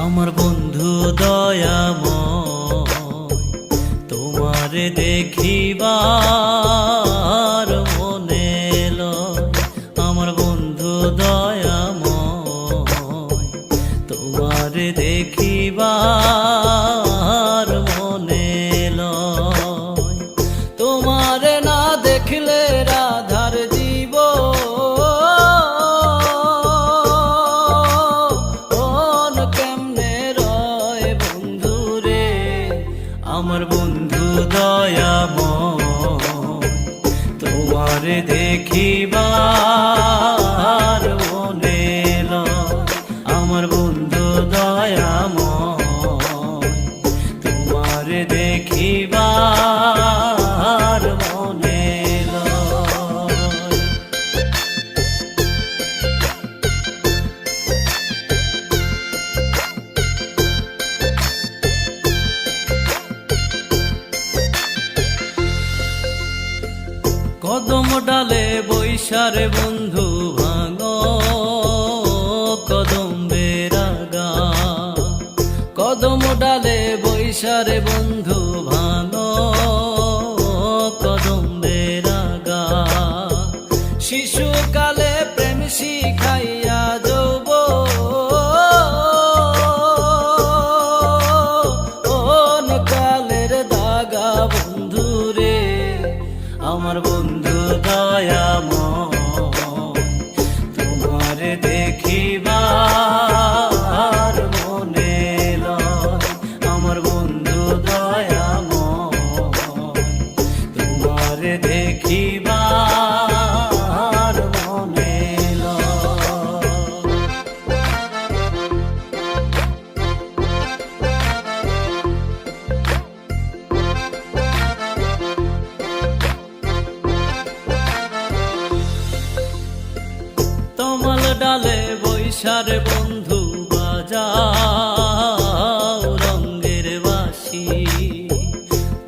আমার বন্ধু দয়াময়, তোমারে দেখিবার মনে লয়। আমার বন্ধু দয়াময়, তোমারে দেখিবার মনে লয়। তোমারে না দেখলে রাধার জীব আমার বন্ধু দয়াময়, তোমারে দেখিবার মনে লয়। আমার বন্ধু দয়াময়, তোমারে দেখিবার মনে লয়। কদম ডালে বৈশারে বন্ধু ভাঙো কদম বেরাগা। কদম ডালে বৈশারে বন্ধু ভাঙো কদম বেরাগা। শিশুকালে প্রেম শিখাইয়া যৌবন কালের দাগা বন্ধুরে। আমার বন্ধু দয়াময়, তোমারে দেখিবার মনে লয়। আমার বন্ধু দয়াময়, তোমারে দেখিবার মনে লয়। তমাল ডালে বৈশারে বন্ধু বাজাও রঙ্গের বাঁশি।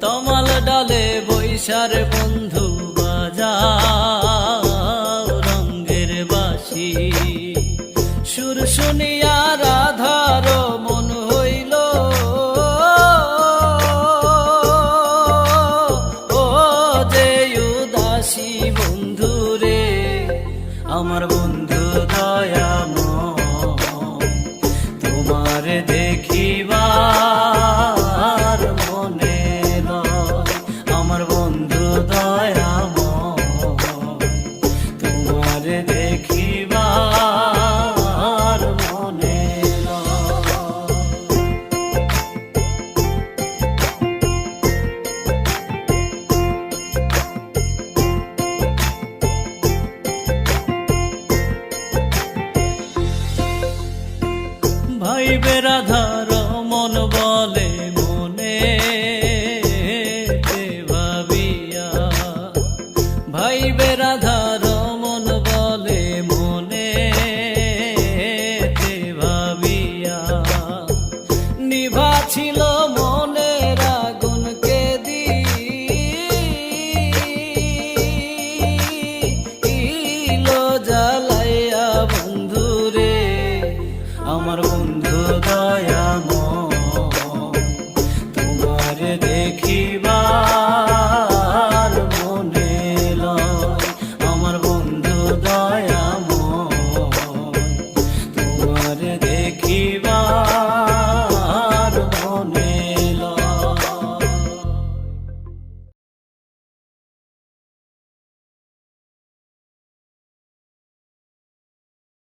তমাল ডালে বৈশারে বন্ধু বাজাও রঙ্গের বাঁশি। সুর শুনিয়া রাধার মন হইল ও যে উদাসী বন্ধুরে। আমার বন্ধু দয়াময়, তোমারে দেখিবার মনে লয়। আমার বন্ধু দয়াময়, তোমারে দেখিবার মনে লয়। ভাই বেরাধার মন বলে মনে ভাবিয়া। ভাই বেরাধার মন বলে মনে ভাবিয়া। নিভা ছিল মনের আগুনকে দিল জ্বালাইয়া বন্ধুরে। আমার বন্ধু